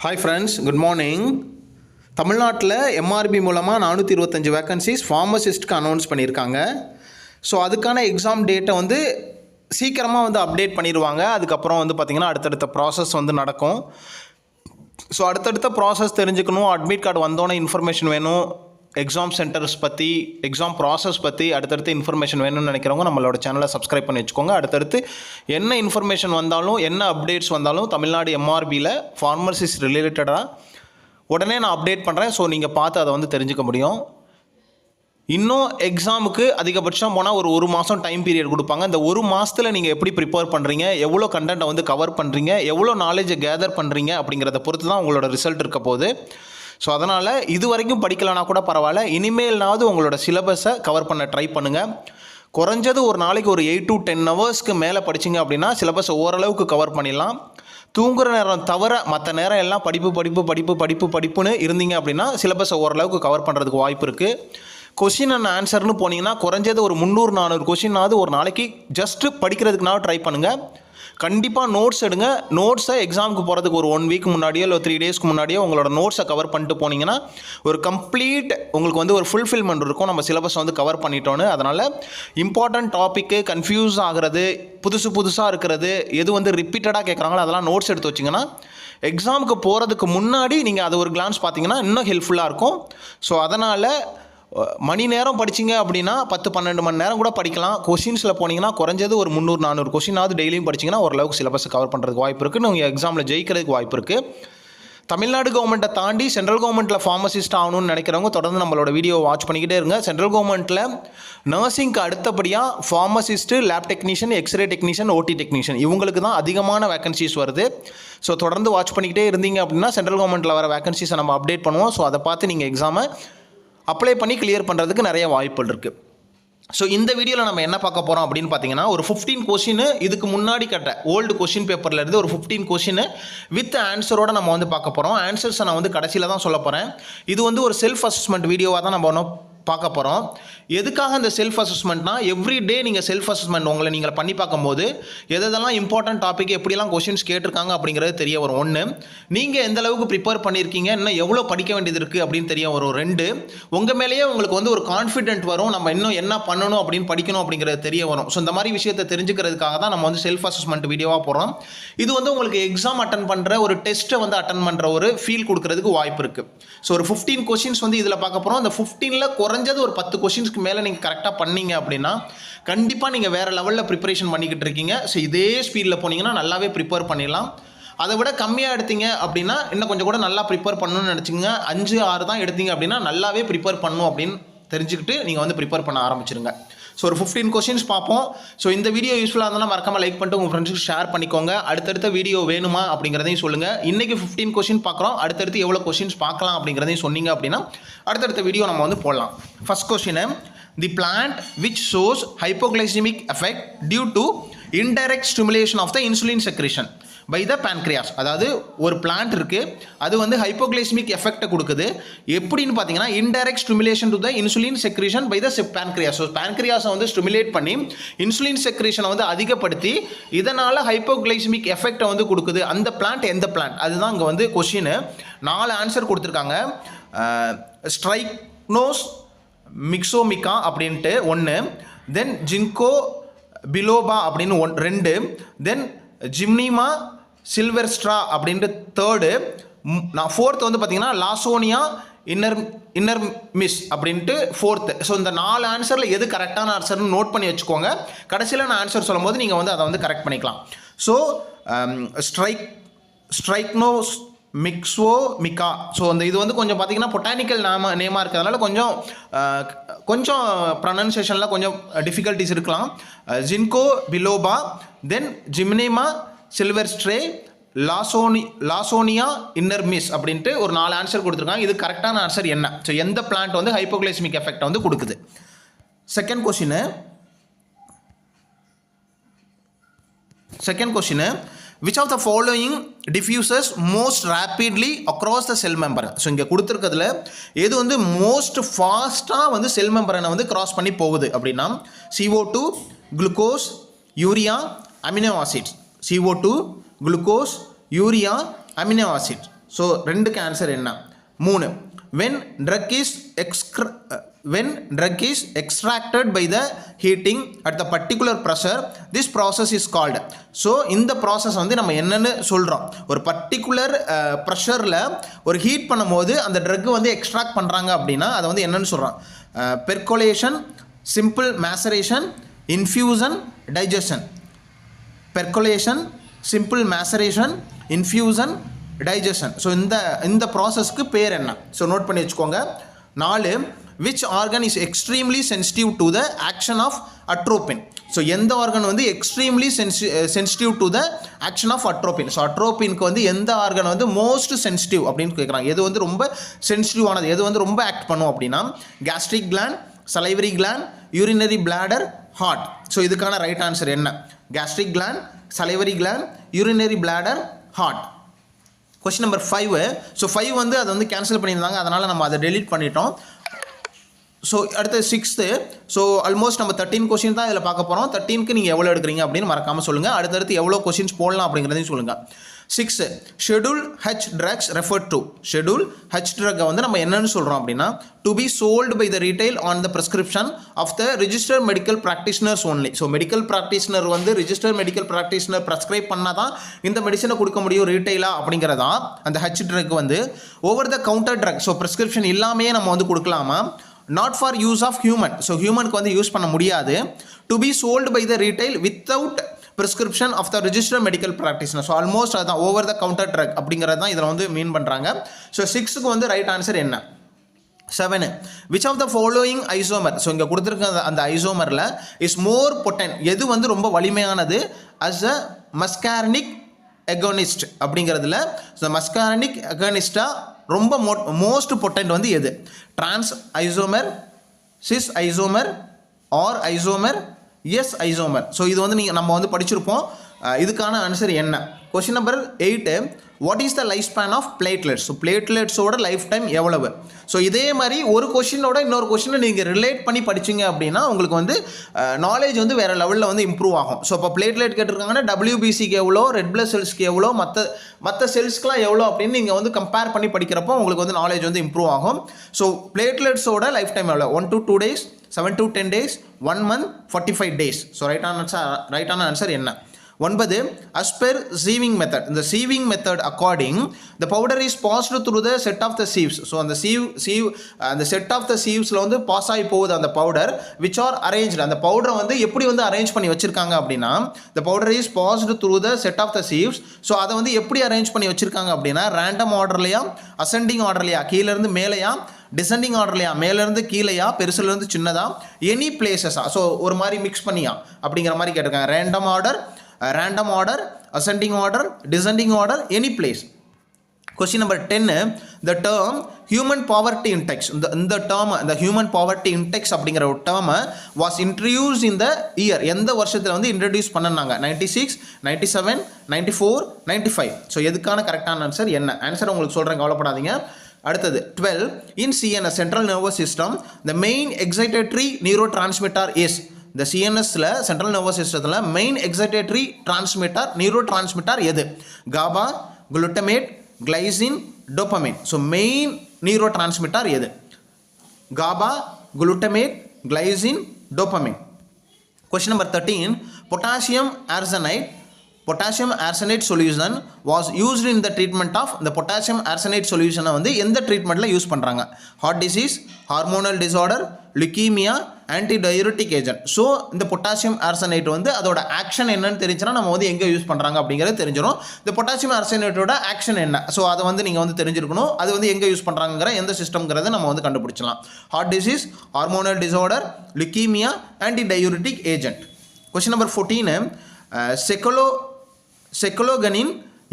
Hi friends, good morning. தமிழ்நாட்டில் MRP மூலமாக 425 vacancies ஃபார்மசிஸ்ட்க்கு announce பண்ணியிருக்காங்க. ஸோ அதுக்கான எக்ஸாம் டேட்டை சீக்கிரமாக அப்டேட் பண்ணிடுவாங்க. அதுக்கப்புறம் பார்த்திங்கன்னா அடுத்தடுத்த ப்ராசஸ் நடக்கும். ஸோ அடுத்தடுத்த ப்ராசஸ் தெரிஞ்சுக்கணும், அட்மிட் கார்டு வந்தோன்னே இன்ஃபர்மேஷன் வேணும், எக்ஸாம் சென்டர்ஸ் பற்றி, எக்ஸாம் ப்ராசஸ் பற்றி அடுத்தடுத்து இன்ஃபர்மேஷன் வேணும்னு நினைக்கிறவங்க நம்மளோட சேனலை சப்ஸ்கிரைப் பண்ணி வச்சுக்கோங்க. அடுத்தடுத்து என்ன இன்ஃபர்மேஷன் வந்தாலும், என்ன அப்டேட்ஸ் வந்தாலும் தமிழ்நாடு எம்ஆர்பியில் ஃபார்மசிஸ்ட் ரிலேட்டடாக உடனே நான் அப்டேட் பண்ணுறேன். ஸோ நீங்கள் பார்த்து அதை தெரிஞ்சுக்க முடியும். இன்னும் எக்ஸாமுக்கு அதிகபட்சம் போனால் ஒரு மாதம் டைம் பீரியட் கொடுப்பாங்க. இந்த ஒரு மாதத்தில் நீங்கள் எப்படி ப்ரிப்பேர் பண்ணுறீங்க, எவ்வளோ கண்டென்ட்டை கவர் பண்ணுறீங்க, எவ்வளோ நாலேஜை கேதர் பண்ணுறீங்க அப்படிங்கிறத பொறுத்து தான் உங்களோட ரிசல்ட் இருக்க போகுது. ஸோ அதனால் இது வரைக்கும் படிக்கலைனா கூட பரவாயில்ல, இனிமேல்னாவது உங்களோட சிலபஸை கவர் பண்ண ட்ரை பண்ணுங்கள். குறைஞ்சது ஒரு நாளைக்கு ஒரு 8 to 10 ஹவர்ஸ்க்கு மேலே படிச்சிங்க அப்படின்னா சிலபஸை ஓரளவுக்கு கவர் பண்ணிடலாம். தூங்குகிற நேரம் தவிர மற்ற நேரம் எல்லாம் படிப்புன்னு இருந்தீங்க அப்படின்னா சிலபஸை ஓரளவுக்கு கவர் பண்ணுறதுக்கு வாய்ப்பு இருக்குது. கொஷின் அண்ட் ஆன்சர்னு போனீங்கன்னா குறைஞ்சது ஒரு 300-400 கொஷினாவது ஒரு நாளைக்கு ஜஸ்ட்டு படிக்கிறதுக்குனாலும் ட்ரை பண்ணுங்கள். கண்டிப்பாக நோட்ஸ் எடுங்க. நோட்ஸை எக்ஸாமுக்கு போகிறதுக்கு ஒரு 1 வீக் முன்னாடியோ இல்லை 3 டேஸ்க்கு முன்னாடியோ உங்களோட நோட்ஸை கவர் பண்ணிட்டு போனீங்கன்னா ஒரு கம்ப்ளீட் உங்களுக்கு ஒரு ஃபுல்ஃபில்மெண்ட் இருக்கும், நம்ம சிலபஸை கவர் பண்ணிட்டோன்னு. அதனால் இம்பார்ட்டன்ட் டாப்பிக்கு கன்ஃபியூஸ் ஆகிறது, புதுசாக இருக்கிறது, எது ரிப்பீட்டடாக கேட்குறாங்களோ அதெல்லாம் நோட்ஸ் எடுத்து வச்சிங்கன்னா எக்ஸாமுக்கு போகிறதுக்கு முன்னாடி நீங்கள் அதை ஒரு கிளான்ஸ் பார்த்தீங்கன்னா இன்னும் ஹெல்ப்ஃபுல்லாக இருக்கும். ஸோ அதனால் மணி நேரம் படிச்சிங்க அப்படின்னா 10-12 மணி நேரம் கூட படிக்கலாம். கொஷின்ஸில் போனீங்கன்னா குறைஞ்சது ஒரு 300-400 கொஷினாவது டெய்லியும் படிச்சிங்கன்னா ஓரளவுக்கு சிலபஸை கவர் பண்ணுறதுக்கு வாய்ப்பு இருக்குது. நீங்கள் எக்ஸாமில் ஜெயிக்கிறதுக்கு வாய்ப்பு இருக்குது. தமிழ்நாடு கவர்மெண்ட்டை தாண்டி சென்ட்ரல் கவர்மெண்ட்டில் ஃபார்மசிஸ்ட் ஆகணும்னு நினைக்கிறவங்க தொடர்ந்து நம்மளோட வீடியோ வாட்ச் பண்ணிக்கிட்டே இருங்க. சென்ட்ரல் கவர்மெண்ட்டில் நர்சிங்க்கு அடுத்தபடியாக pharmacist, lab technician, x ray technician, OT technician இவங்களுக்கு தான் அதிகமான வேகன்சிஸ் வருது. ஸோ தொடர்ந்து வாட்ச் பண்ணிக்கிட்டே இருந்தீங்க அப்படின்னா சென்ட்ரல் கவர்மெண்ட்டில் வர வேகன்சிஸை நம்ம அப்டேட் பண்ணுவோம். ஸோ அதை பார்த்து நீங்கள் எக்ஸாமை அப்ளை பண்ணி கிளியர் பண்ணுறதுக்கு நிறைய வாய்ப்புகள் இருக்குது. ஸோ இந்த வீடியோவில் நம்ம என்ன பார்க்க போகிறோம் அப்படின்னு பார்த்தீங்கன்னா ஒரு 15 கொஷின் இதுக்கு முன்னாடி கட்ட ஓல்டு கொஷின் பேப்பரில் இருந்து ஒரு 15 கொஷின் வித் ஆன்சரோடு நம்ம பார்க்க போகிறோம். ஆன்சர்ஸை நான் கடைசியில் தான் சொல்ல போகிறேன். இது ஒரு செல்ஃப் அசஸ்மெண்ட் வீடியோவாக தான் நம்ம பார்க்க போகிறோம். எதுக்காக இந்த செல்ஃப் அசஸ்மெண்ட்னா எவ்ரி டே நீங்கள் செல்ஃப் அசஸ்மெண்ட் உங்களை நீங்கள் பண்ணி பார்க்கும்போது எதெல்லாம் இம்பார்ட்டன்ட் டாபிக், எப்படிலாம் கொஷின்ஸ் கேட்டிருக்காங்க அப்படிங்கிறது தெரிய வரும். 1, நீங்கள் எந்த அளவுக்கு ப்ரிப்பேர் பண்ணியிருக்கீங்க, இன்னும் எவ்வளோ படிக்க வேண்டியது இருக்குது அப்படின்னு தெரிய வரும். 2, உங்கள் மேலேயே உங்களுக்கு ஒரு கான்ஃபிடென்ட் வரும், நம்ம இன்னும் என்ன பண்ணணும் அப்படின்னு படிக்கணும் அப்படிங்கிறது தெரிய வரும். ஸோ இந்த மாதிரி விஷயத்தை தெரிஞ்சுக்கிறதுக்காக தான் நம்ம செல்ஃப் அசஸ்மெண்ட் வீடியோவாக போடுறோம். இது உங்களுக்கு எக்ஸாம் அட்டன் பண்ணுற ஒரு டெஸ்ட்டை அட்டன் பண்ணுற ஒரு ஃபீல் கொடுக்கறதுக்கு வாய்ப்பு இருக்குது. ஸோ ஒரு 15 கொஷின்ஸ் இதில் பார்க்க போகிறோம். அந்த 15ல் குறைஞ்சது ஒரு 10 கொஷின்ஸ்க்கு மேலே நீங்கள் கரெக்டாக பண்ணீங்க அப்படின்னா கண்டிப்பாக நீங்கள் வேறு லெவலில் ப்ரிப்பரேஷன் பண்ணிக்கிட்டு இருக்கீங்க. ஸோ இதே ஸ்பீடில் போனீங்கன்னா நல்லாவே ப்ரிப்பேர் பண்ணிடலாம். அதை விட கம்மியாக எடுத்தீங்க அப்படின்னா இன்னும் கொஞ்சம் கூட நல்லா ப்ரிப்பேர் பண்ணணும்னு நினச்சிங்க. 5-6 தான் எடுத்தீங்க அப்படின்னா நல்லாவே ப்ரிப்பேர் பண்ணணும் அப்படின்னு தெரிஞ்சுக்கிட்டு நீங்கள் ப்ரிப்பேர் பண்ண ஆரம்பிச்சிருங்க. ஸோ ஒரு 15 கொஷின்ஸ் பார்ப்போம். ஸோ இந்த வீடியோ யூஸ்ஃபுல்லாக இருந்தால் மறக்காமல் லைக் பண்ணிட்டு உங்கள் ஃப்ரெண்ட்ஸுக்கு ஷேர் பண்ணிக்கோங்க. அடுத்தடுத்த வீடியோ வேணுமா அப்படிங்கிறதையும் சொல்லுங்கள். இன்றைக்கி 15 கொஷின் பார்க்குறோம், அடுத்தடுத்து எவ்வளோ கொஷின்ஸ் பார்க்கலாம் அப்படிங்கிறதையும் சொன்னீங்க அப்படின்னா அடுத்தடுத்த வீடியோ நம்ம போடலாம். First question, the plant which shows hypoglycemic effect due to indirect stimulation of the insulin secretion by the pancreas. அதாவது ஒரு பிளான்ட் இருக்குது, அது ஹைப்போகிளைசிமிக் எஃபெக்டை கொடுக்குது. எப்படின்னு பார்த்தீங்கன்னா indirect stimulation to the insulin secretion by the pancreas. So பேன்க்ரியாஸை stimulate பண்ணி insulin செக்ரேஷனை அதிகப்படுத்தி இதனால் ஹைப்போகிளைசிமிக் எஃபெக்டை கொடுக்குது. அந்த பிளான்ட் எந்த பிளான்ட், அதுதான் இங்கே கொஷின். 4 ஆன்சர் கொடுத்துருக்காங்க. ஸ்ட்ரைக்னோஸ் மிக்ஸோமிகா அப்படின்ட்டு 1, தென் ஜின்கோ பிலோபா அப்படின்னு 2, தென் ஜிம்னிமா சில்வெர்ஸ்ட்ரா அப்படின்ட்டு 3, நான் 4th பார்த்தீங்கன்னா லாசோனியா இன்னர் மிஸ் அப்படின்ட்டு 4th. ஸோ இந்த 4 ஆன்சரில் எது கரெக்டான ஆன்சர்னு நோட் பண்ணி வச்சுக்கோங்க. கடைசியில் நான் ஆன்சர் சொல்லும் போது நீங்கள் அதை கரெக்ட் பண்ணிக்கலாம். ஸோ ஸ்ட்ரைக்னோஸ் மிக்ஸோமிகா. ஸோ அந்த இது கொஞ்சம் பார்த்தீங்கன்னா பொட்டானிக்கல் நேமாக இருக்கிறதுனால கொஞ்சம் ப்ரொனன்சியேஷனில் கொஞ்சம் டிஃபிகல்ட்டிஸ் இருக்கலாம். ஜின்கோ பிலோபா, தென் ஜிம்னிமா சில்வெர்ஸ்ட்ரே, லாசோனியா இன்னர் மிஸ் அப்படின்ட்டு ஒரு 4 ஆன்சர் கொடுத்துருக்காங்க. இது கரெக்டான ஆன்சர் என்ன? ஸோ எந்த பிளான்ட் ஹைப்போகிளைசிமிக் எஃபெக்ட் கொடுக்குது? Second question, which of the following diffuses most rapidly across the cell membrane? So இங்கே கொடுத்துருக்கிறதுல எது மோஸ்ட் ஃபாஸ்ட்டாக செல் மெம்பரனை கிராஸ் பண்ணி போகுது அப்படின்னா CO2, glucose, urea, amino acids. CO2, glucose, urea, amino acid. So ரெண்டுக்கு answer என்ன? 3. when drug is extracted by the heating at the particular pressure, this process is called. So இந்த process வந்து நம்ம என்னென்னு சொல்கிறோம், ஒரு பர்டிகுலர் ப்ரெஷரில் ஒரு ஹீட் பண்ணும்போது அந்த ட்ரக் வந்து எக்ஸ்ட்ராக்ட் பண்ணுறாங்க அப்படின்னா அதை வந்து என்னென்னு சொல்கிறோம்? Percolation, simple maceration, infusion, digestion. Percolation, simple maceration, infusion, digestion. So இந்த ப்ராசஸ்க்கு பேர் என்ன? ஸோ நோட் பண்ணி வச்சுக்கோங்க. 4. which organ is extremely sensitive to the action of atropine? So எந்த ஆர்கன் வந்து extremely sensitive to the action of atropine? So அட்ரோபின்க்கு வந்து எந்த ஆர்கன் வந்து மோஸ்ட் சென்சிட்டிவ் அப்படின்னு கேட்குறாங்க. எது வந்து ரொம்ப சென்சிட்டிவானது, எது வந்து ரொம்ப ஆக்ட் பண்ணும் அப்படின்னா gastric gland, salivary gland, urinary bladder, heart. So இதுக்கான ரைட் ஆன்சர் என்ன? Gastric gland, salivary gland, urinary bladder, heart. Question number 5. So 5 வந்து அதை வந்து கேன்சல் பண்ணியிருந்தாங்க, அதனால் நம்ம அதை டெலீட் பண்ணிட்டோம். ஸோ அடுத்து 6th. ஸோ ஆல்மோஸ்ட் நம்ம 13 கொஸ்டின் தான் இதில் பார்க்க போகிறோம். 13க்கு நீங்கள் எவ்வளோ எடுக்கிறீங்க அப்படின்னு மறக்காமல் சொல்லுங்கள். அடுத்தடுத்து எவ்வளோ கொஸ்டின்ஸ் போடலாம் அப்படிங்கிறதையும் சொல்லுங்கள். 6. Schedule H drugs refer to. Schedule H ட்ரக்கை வந்து நம்ம என்னென்னு சொல்கிறோம் அப்படின்னா to be sold by the retail on the prescription of the registered medical practitioners only. So medical practitioner வந்து ரிஜிஸ்டர்ட் மெடிக்கல் ப்ராக்டிஷனர் ப்ரெஸ்கிரைப் பண்ணால் தான் இந்த மெடிசனை கொடுக்க முடியும் ரீட்டைலாக அப்படிங்கிறதான் அந்த ஹெச் ட்ரக் வந்து. Over the counter drug, so prescription இல்லாமையே நம்ம வந்து கொடுக்கலாமா? Not for use of human, so ஹியூமனுக்கு வந்து யூஸ் பண்ண முடியாது. To be sold by the retail without prescription of the registered medical practitioner. So almost அதுதான் ஓவர் த கவுண்டர் ட்ரக் அப்படிங்கிறது தான் இதில் வந்து மீன் பண்ணுறாங்க. ஸோ 6க்கு வந்து ரைட் ஆன்சர் என்ன? 7. which of the following isomer? So இங்கே கொடுத்துருக்க அந்த ஐசோமரில் இஸ் மோர் பொட்டன்ட், எது வந்து ரொம்ப வலிமையானது as a muscarinic agonist அப்படிங்கிறதுல. ஸோ muscarinic agonist-ஆ ரொம்ப மோஸ்ட் பொட்டன்ட் வந்து எது? Trans isomer, cis isomer, R isomer, S isomer. So இது வந்து நம்ம வந்து படிச்சிருப்போம். இதுக்கான ஆன்சர் என்ன? Question number 8. What is the life span of platelets? So பிளேட்லெட்ஸோட லைஃப் டைம் எவ்வளவு? ஸோ இதே மாதிரி ஒரு கொஸ்டினோட இன்னொரு கொஸ்டினை நீங்கள் ரிலேட் பண்ணி படிச்சிங்க அப்படின்னா உங்களுக்கு வந்து நாலேஜ் வந்து வேறு லெவலில் வந்து இம்ப்ரூவ் ஆகும். ஸோ இப்போ பிளேட்லெட் கேட்டிருக்காங்கன்னா WBCக்கு எவ்வளோ, ரெட் பிளட் செல்ஸ்க்கு எவ்வளோ, மற்ற செல்ஸ்க்குலாம் எவ்வளோ அப்படின்னு நீங்கள் வந்து கம்பேர் பண்ணி படிக்கிறப்போ உங்களுக்கு வந்து நாலேஜ் வந்து இம்ப்ரூவ் ஆகும். ஸோ பிளேட்லெட்ஸோட லைஃப் டைம் எவ்வளோ? 1 to 2 days, 7 to 10 days, 1 month, 45 days. So ரைட்டான ஆன்சர் என்ன? 9. as per sieving method. இந்த sieving method according the powder is passed through the set of the sieves. So அந்த அந்த set of the சீவ்ஸில் வந்து pass ஆகி போகுது அந்த பவுடர் which are arranged. அந்த பவுடரை வந்து எப்படி வந்து அரேஞ்ச் பண்ணி வச்சுருக்காங்க அப்படின்னா the powder is passed through the set of the sieves. So அதை வந்து எப்படி அரேஞ்ச் பண்ணி வச்சுருக்காங்க அப்படின்னா ரேண்டம் ஆர்டர்லையா, அசெண்டிங் ஆர்டர்லையா, கீழேருந்து மேலையா, டிசெண்டிங் ஆர்டர்லையா, மேலேருந்து கீழையா, பெருசுலேருந்து சின்னதா, எனி பிளேசஸா, ஸோ ஒரு மாதிரி மிக்ஸ் பண்ணியா அப்படிங்கிற மாதிரி கேட்டிருக்காங்க. random order, ascending order, descending order, any place. Question number 10. The term human poverty index, the term the human poverty index அப்படிங்கிற ஒரு term was introduced in the year. எந்த வருஷத்தில் வந்து இன்ட்ரடியூஸ் பண்ணாங்க? 96, 97, 94, 95. ஸோ எதுக்கான கரெக்டான ஆன்சர் என்ன? ஆன்சர் உங்களுக்கு சொல்கிறேன், கவலைப்படாதீங்க. அடுத்தது 12. In CNS, central nervous system, the main excitatory neurotransmitter is. இந்த சிஎன்எஸ்ல சென்ட்ரல் நர்வஸ் சிஸ்டத்தில் main excitatory transmitter, neurotransmitter எது? GABA, glutamate, glycine, dopamine. So main neurotransmitter எது? GABA, glutamate, glycine, dopamine. Question number 13. Potassium arsenite solution was used in the treatment of. இந்த potassium arsenite சொல்யூஷனை வந்து எந்த ட்ரீட்மெண்ட்டில் use பண்ணுறாங்க? Heart disease, hormonal disorder, leukaemia, antidiuretic agent. So இந்த potassium arsenite வந்து அதோட ஆக்ஷன் என்னன்னு தெரிஞ்சுன்னா நம்ம வந்து எங்கே யூஸ் பண்ணுறாங்க அப்படிங்கிறது தெரிஞ்சிடும். இந்த பொட்டாசியம் ஆர்சனைட்டோட ஆக்ஷன் என்ன? ஸோ அதை வந்து நீங்கள் வந்து தெரிஞ்சிருக்கணும். அது வந்து எங்கே யூஸ் பண்ணுறாங்கிற எந்த சிஸ்டம்ங்கிறத நம்ம வந்து கண்டுபிடிச்சலாம். Heart disease, hormonal disorder, leukaemia, antidiuretic agent. Question number 14. Secologonin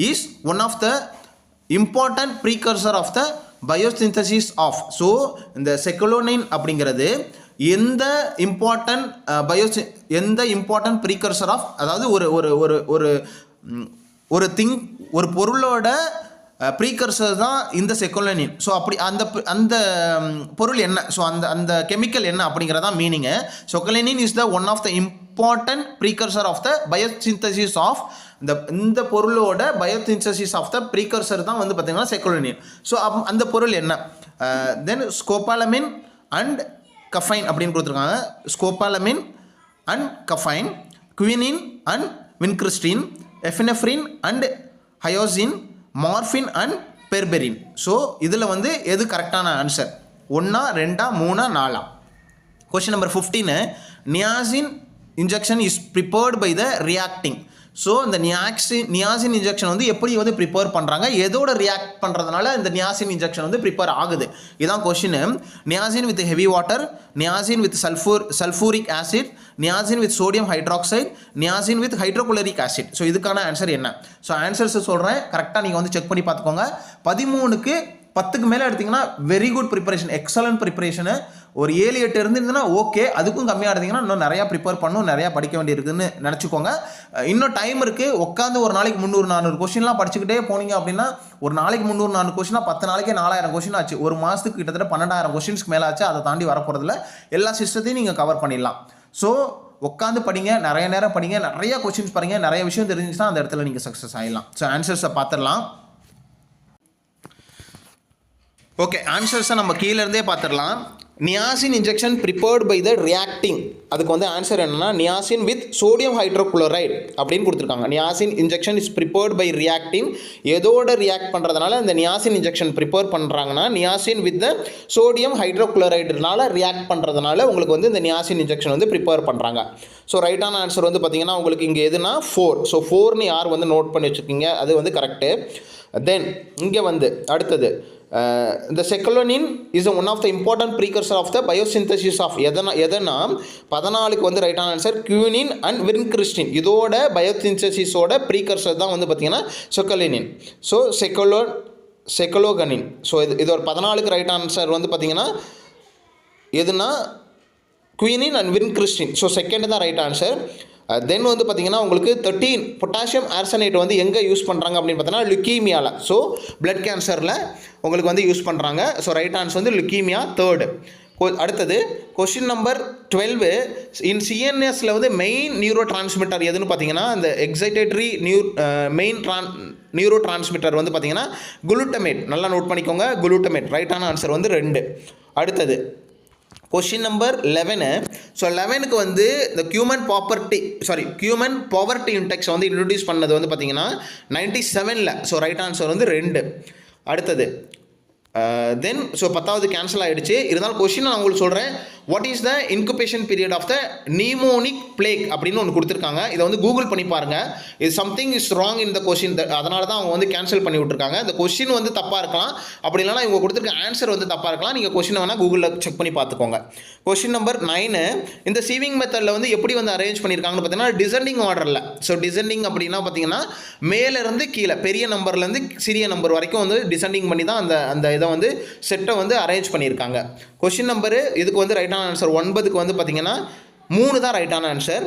is one of the important precursor of the biosynthesis of. So இந்த செக்கலோனின் அப்படிங்கிறது எந்த இம்பார்ட்டன்ட் ப்ரீகர்சர் ஆஃப், அதாவது ஒரு பொருளோட ப்ரீகர்சர் தான் இந்த செக்கோலனின். ஸோ அப்படி அந்த பொருள் என்ன, ஸோ அந்த கெமிக்கல் என்ன அப்படிங்கிறதா meaning. Secologanin is the one of the important precursor of the biosynthesis of இந்த பொருளோட பயோசிந்தசிஸ் ஆஃப் த ப்ரீகர்சர் தான் வந்து பார்த்திங்கன்னா செக்கோலனின். ஸோ அந்த பொருள் என்ன? தென் ஸ்கோபாலமின் அண்ட் கஃபைன் அப்படின்னு கொடுத்துருக்காங்க. Scopolamine and caffeine, quinine and vincristine, epinephrine and hyoscine, morphine and berberine. So இதில் வந்து எது கரெக்டான answer? 1, 2, 3, 4? Question number 15, niacin injection is prepared by the reacting. So இந்த நியாசின் இன்ஜெக்ஷன் வந்து எப்படி வந்து ப்ரிப்பேர் பண்ணுறாங்க, எதோட ரியாக்ட் பண்ணுறதுனால இந்த நியாசின் இன்ஜெக்ஷன் வந்து ப்ரிப்பேர் ஆகுது, இதான் question. Niacin with heavy water, niacin with sulphuric acid, niacin with sodium hydroxide, niacin with hydrochloric acid. So இதுக்கான ஆன்சர் என்ன? ஸோ ஆன்சர்ஸை சொல்கிறேன், கரெக்டாக நீங்கள் வந்து செக் பண்ணி பார்த்துக்கோங்க. 13க்கு 10க்கு மேலே எடுத்திங்கன்னா very good preparation, excellent preparation. ஒரு 7, 8 இருந்துருந்துன்னா ஓகே. அதுக்கும் கம்மியாக இருந்தீங்கன்னா இன்னும் நிறையா ப்ரிப்பேர் பண்ணணும், நிறையா படிக்க வேண்டியிருக்குன்னு நினச்சிக்கோங்க. இன்னும் டைம் இருக்குது. உட்காந்து ஒரு நாளைக்கு 300-400 கொஸ்டின்லாம் படிச்சுக்கிட்டே போனீங்க அப்படின்னா ஒரு நாளைக்கு 300-400 கொஸ்டினா 10 நாளைக்கே 4000 கொஸ்டின் ஆச்சு. ஒரு மாதத்துக்கு கிட்டத்தட்ட 12000 கொஸ்டின்ஸ்க்கு மேலே ஆச்சு. அதை தாண்டி வரப்போகிறதுல எல்லா சிஸ்டத்தையும் நீங்கள் கவர் பண்ணிடலாம். ஸோ உட்காந்து படிங்க, நிறைய நேரம் படிங்க, நிறைய கொஸ்டின்ஸ் பாருங்கள், நிறைய விஷயம் தெரிஞ்சுச்சுன்னா அந்த இடத்துல நீங்கள் சக்ஸஸ் ஆகிடலாம். ஸோ ஆன்சர்ஸை பார்த்துடலாம். ஓகே, ஆன்சர்ஸை நம்ம கீழேருந்தே பார்த்துடலாம். Niacin injection prepared by the reacting, அதுக்கு வந்து ஆன்சர் என்னென்னா நியாசின் வித் சோடியம் ஹைட்ரோகுளோரைடு அப்படின்னு கொடுத்துருக்காங்க. Niacin injection is prepared by reacting. எதோட ரியாக்ட் பண்ணுறதுனால இந்த நியாசின் இன்ஜெக்ஷன் ப்ரிப்பேர் பண்ணுறாங்கன்னா நியாசின் வித் த சோடியம் ஹைட்ரோகுளோரைடுனால ரியாக்ட் பண்ணுறதுனால உங்களுக்கு வந்து இந்த நியாசின் இன்ஜெக்ஷன் வந்து ப்ரிப்பேர் பண்ணுறாங்க. ஸோ ரைட்டான ஆன்சர் வந்து பார்த்திங்கன்னா உங்களுக்கு இங்கே எதுனா 4. ஸோ 4ன்னு யார் வந்து நோட் பண்ணி வச்சுருக்கீங்க, அது வந்து கரெக்டு. தென் இங்கே வந்து அடுத்தது the secolinin is one of the important precursor of the biosynthesis of எதனா 14க்கு வந்து ரைட்டான ஆன்சர் குவினின் அண்ட் வின்கிறிஸ்டின். இதோட பயோசிந்தசிஸோட ப்ரீகர்சர் தான் வந்து பார்த்தீங்கன்னா செக்கோலினின். ஸோ செக்கலோகனின். ஸோ இது ஒரு 14க்கு ரைட் ஆன்சர் வந்து பார்த்தீங்கன்னா எதுனா குவினின் அண்ட் வின்கிறிஸ்டின். ஸோ செகண்ட் தான் ரைட் ஆன்சர். தென் வந்து பார்த்திங்கன்னா உங்களுக்கு 13 பொட்டாசியம் ஆர்சனேட் வந்து எங்கே யூஸ் பண்ணுறாங்க அப்படின்னு பார்த்தீங்கன்னா லுக்கீமியாவில். ஸோ பிளட் கேன்சரில் உங்களுக்கு வந்து யூஸ் பண்ணுறாங்க. ஸோ ரைட் ஆன்சர் வந்து லுக்கீமியா 3rd. அடுத்தது கொஸ்டின் நம்பர் 12, இன் சிஎன்எஸில் வந்து மெயின் நியூரோ டிரான்ஸ்மிட்டர் எதுன்னு பார்த்தீங்கன்னா இந்த எக்ஸைட்டேட்டரி மெயின் நியூரோ டிரான்ஸ்மிட்டர் வந்து பார்த்தீங்கன்னா குளுட்டமேட். நல்லா நோட் பண்ணிக்கோங்க, குளுட்டமேட். ரைட்டான ஆன்சர் வந்து 2. அடுத்தது கொஷின் நம்பர் 11. ஸோ 11க்கு வந்து இந்த ஹியூமன் பாவர்ட்டி இன்டெக்ஸ் வந்து இன்ட்ரடியூஸ் பண்ணது வந்து பார்த்தீங்கன்னா 97ல். ஸோ ரைட் ஆன்சர் வந்து 2. அடுத்தது தென் ஸோ 10வது கேன்சல் ஆகிடுச்சு. இருந்தாலும் கொஷின் நான் உங்களுக்கு சொல்கிறேன். What is the incubation period of the pneumonic plague அப்படின்னு ஒன்று கொடுத்துருக்காங்க. இதை வந்து கூகுள் பண்ணி பாருங்கள். இது something is wrong in the question, அதனால தான் அவங்க வந்து கேன்சல் பண்ணி விட்ருக்காங்க. இந்த கொஷின் வந்து தப்பாக இருக்கலாம், அப்படி இல்லைனா இவங்க கொடுத்துருக்க ஆன்சர் வந்து தப்பாக இருக்கலாம். நீங்கள் கொஷினை வேணால் கூகுளில் செக் பண்ணி பார்த்துக்கோங்க. கொஷின் நம்பர் 9, இந்த சீவிங் மெத்தடில் வந்து எப்படி வந்து அரேஞ்ச் பண்ணியிருக்காங்கன்னு பார்த்தீங்கன்னா டிசெண்டிங் ஆர்டரில். ஸோ டிசெண்டிங் அப்படின்னா பார்த்தீங்கன்னா மேலேருந்து கீழே பெரிய நம்பர்லேருந்து சிறிய நம்பர் வரைக்கும் வந்து டிசெண்டிங் பண்ணி தான் அந்த இதை வந்து செட்டை வந்து அரேஞ்ச் பண்ணியிருக்காங்க. கொஷின் நம்பரு இதுக்கு வந்து ரைட்டான ஆன்சர் 9க்கு வந்து பார்த்தீங்கன்னா 3 தான் ரைட்டான ஆன்சர்.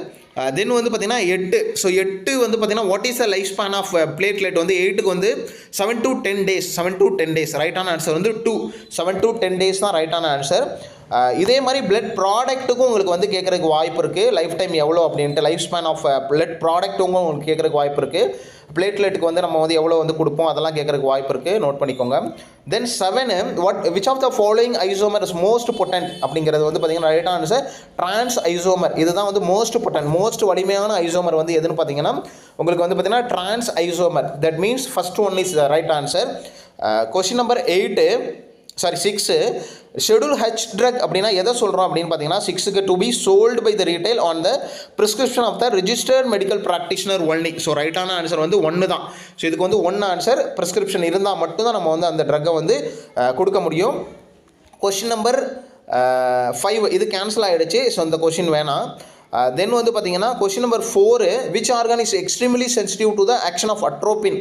தென் வந்து பார்த்தீங்கன்னா 8. ஸோ 8 வந்து பார்த்தீங்கன்னா what is the life span of platelet வந்து 8க்கு வந்து 7 to 10 days. ரைட்டான ஆன்சர் வந்து 2. 7 to 10 days தான் ரைட்டான ஆன்சர். இதே மாதிரி பிளட் ப்ராடக்ட்டுக்கும் உங்களுக்கு வந்து கேட்குறதுக்கு வாய்ப்பு இருக்குது. லைஃப் டைம் எவ்வளோ அப்படின்ட்டு லைஃப் ஸ்பேன் ஆஃப் பிளட் ப்ராடக்ட்டுக்கும் உங்களுக்கு கேட்குறதுக்கு வாய்ப்பு இருக்குது. பிளேட்லெட்டுக்கு வந்து நம்ம வந்து எவ்வளோ வந்து கொடுப்போம் அதெல்லாம் கேட்குறதுக்கு வாய்ப்பு இருக்குது, நோட் பண்ணிக்கோங்க. Then 7, which of the following isomer is most potent அப்படிங்கிறது வந்து பார்த்தீங்கன்னா ரைட்டான ஆன்சர் ட்ரான்ஸ் ஐசோமர். இதுதான் வந்து மோஸ்ட் வலிமையான ஐசோமர் வந்து எதுன்னு பார்த்தீங்கன்னா உங்களுக்கு வந்து பார்த்தீங்கன்னா trans isomer. That means first one is the right answer. Question number 6, schedule H drug அப்படின்னா எதை சொல்கிறோம் அப்படின்னு பார்த்தீங்கன்னா 6க்கு to be sold by the retail on the prescription of the registered medical practitioner only. So ரைட்டான answer வந்து 1 தான். So இதுக்கு வந்து 1 ஆன்சர். ப்ரிஸ்கிரிப்ஷன் இருந்தால் மட்டும்தான் நம்ம வந்து அந்த ட்ரக்கை வந்து கொடுக்க முடியும். கொஷின் நம்பர் 5 இது கேன்சல் ஆகிடுச்சு. ஸோ இந்த கொஷின் வேணாம். தென் வந்து பார்த்தீங்கன்னா question number 4, which organ is extremely sensitive to the action of atropine.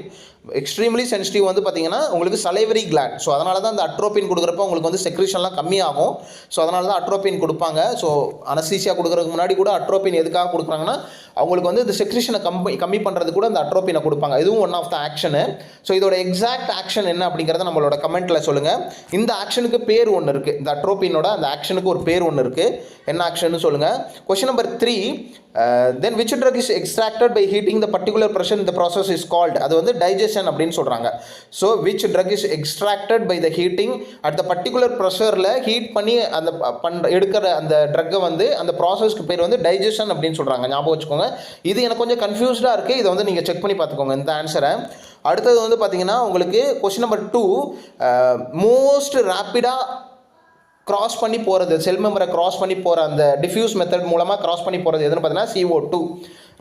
Extremely sensitive வந்து பார்த்தீங்கன்னா உங்களுக்கு சலைவரி கிளாண்ட். ஸோ அதனால தான் அந்த அட்ரோபின் கொடுக்குறப்ப உங்களுக்கு வந்து செக்ரேஷன்லாம் கம்மியாகும். ஸோ அதனால தான் அட்ரோபின் கொடுப்பாங்க. ஸோ அனஸ்தீசியா கொடுக்குறதுக்கு முன்னாடி கூட அட்ரோபின் எதுக்காக கொடுக்குறாங்கன்னா அவங்களுக்கு வந்து இந்த செக்ரேஷனை கம்மி பண்ணுறது கூட அந்த அட்ரோபினை கொடுப்பாங்க. இதுவும் one of the action. So இதோட எக்ஸாக்ட் ஆக்ஷன் என்ன அப்படிங்கிறத நம்மளோட கமெண்ட்டில் சொல்லுங்கள். இந்த ஆக்ஷனுக்கு பேர் ஒன்று இருக்குது, இந்த அட்ரோபினோட அந்த ஆக்ஷனுக்கு ஒரு பேர் ஒன்று இருக்குது. என்ன ஆக்ஷன் சொல்லுங்கள். Question number 3, then which drug is extracted by heating the particular pressure in the process is called, அது வந்து digestion அப்படின்னு சொல்கிறாங்க. So which drug is extracted by the heating at the particular pressureல ஹீட் பண்ணி அந்த எடுக்கிற அந்த ட்ரக்கை வந்து அந்த ப்ராசஸ்க்கு பேர் வந்து டைஜஷன் அப்படின்னு சொல்கிறாங்க. ஞாபகம் வச்சுக்கோங்க. இது எனக்கு கொஞ்சம் கன்ஃபியூஸ்டாக இருக்குது, இதை வந்து நீங்கள் செக் பண்ணி பார்த்துக்கோங்க இந்த ஆன்சரை. அடுத்தது வந்து பார்த்தீங்கன்னா உங்களுக்கு கொஸ்டின் நம்பர் 2, மோஸ்ட் ரேப்பிடாக கிராஸ் பண்ணி போகிறது, செல் மெம்பரை கிராஸ் பண்ணி போகிற அந்த டிஃப்யூஸ் மெத்தட் மூலமாக கிராஸ் பண்ணி போகிறது எதுன்னு பார்த்தீங்கன்னா CO2.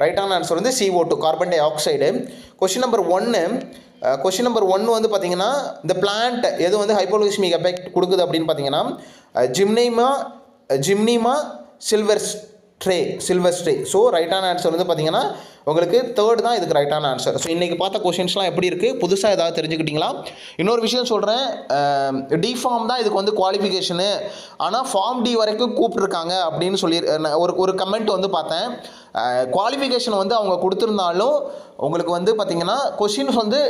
ரைட்டான ஆன்சர் வந்து CO2, carbon di oxide. Question number 1 வந்து பார்த்தீங்கன்னா இந்த பிளான்ட் எது வந்து ஹைப்போகிளைசெமிக் எஃபெக்ட் கொடுக்குது அப்படின்னு பார்த்தீங்கன்னா ஜிம்னிமா சில்வெஸ்ட்ரே. ஸோ ரைட்டான ஆன்சர் வந்து பார்த்தீங்கன்னா உங்களுக்கு 3 தான் இதுக்கு ரைட்டான ஆன்சர். ஸோ இன்றைக்கி பார்த்த கொஷின்ஸ்லாம் எப்படி இருக்குது, புதுசாக ஏதாவது தெரிஞ்சுக்கிட்டீங்களா? இன்னொரு விஷயம் சொல்கிறேன், டி ஃபார்ம் தான் இதுக்கு வந்து குவாலிஃபிகேஷனு, ஆனால் ஃபார்ம் டி வரைக்கும் கூப்பிட்ருக்காங்க அப்படின்னு சொல்லி ஒரு கமெண்ட் வந்து பார்த்தேன். குவாலிஃபிகேஷன் வந்து அவங்க கொடுத்துருந்தாலும் உங்களுக்கு வந்து பார்த்திங்கன்னா கொஷின்ஸ் வந்து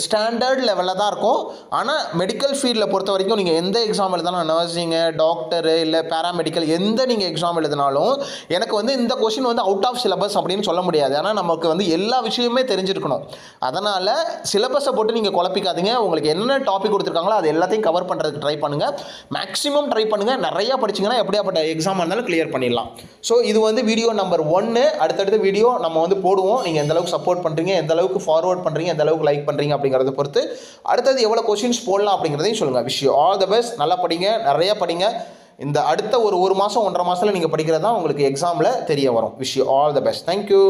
ஸ்டாண்டர்ட் லெவலில் தான் இருக்கும். ஆனால் மெடிக்கல் ஃபீல்டில் பொறுத்த வரைக்கும் நீங்கள் எந்த எக்ஸாம் எழுதினாலும், நர்சிங்கு, டாக்டரு, இல்லை பேராமெடிக்கல் எந்த நீங்கள் எக்ஸாம் எழுதினாலும் எனக்கு வந்து இந்த கொஷின் வந்து அவுட் ஆஃப் சிலபஸ் அப்படின்னு சொல்ல முடியாது. ஆனால் நமக்கு வந்து எல்லா விஷயமே தெரிஞ்சிருக்கணும். அதனால் சிலபஸை போட்டு நீங்கள் குழப்பிக்காதீங்க. உங்களுக்கு என்ன டாபிக் கொடுத்துருக்காங்களோ அது எல்லாத்தையும் கவர் பண்ணுறதுக்கு ட்ரை பண்ணுங்கள். மேக்ஸிமம் ட்ரை பண்ணுங்கள். நிறையா படிச்சிங்கன்னா எப்படியாப்பட்ட எக்ஸாம் இருந்தாலும் கிளியர் பண்ணிடலாம். ஸோ இது வந்து வீடியோ நம்பர் 1. அடுத்தடுத்த வீடியோ நம்ம வந்து போடுவோம். நீங்கள் எந்த அளவுக்கு சப்போர்ட் பண்ணுறீங்க, எந்த அளவுக்கு ஃபார்வர்ட் பண்ணுறீங்க, எந்த அளவுக்கு லைக் பண்ணுறீங்க அப்படிங்கிறத பொறுத்து அடுத்தது எவ்வளோ கொஸ்டின்ஸ் போடலாம் அப்படிங்கிறதையும் சொல்லுங்கள். Wish you all the best. நல்லா படிங்க, நிறைய படிங்க. இந்த அடுத்த ஒரு மாதம் 1.5 மாதத்தில் நீங்கள் படிக்கிறது தான் உங்களுக்கு எக்ஸாமில் தெரிய வரும். Wish you all the best. Thank you.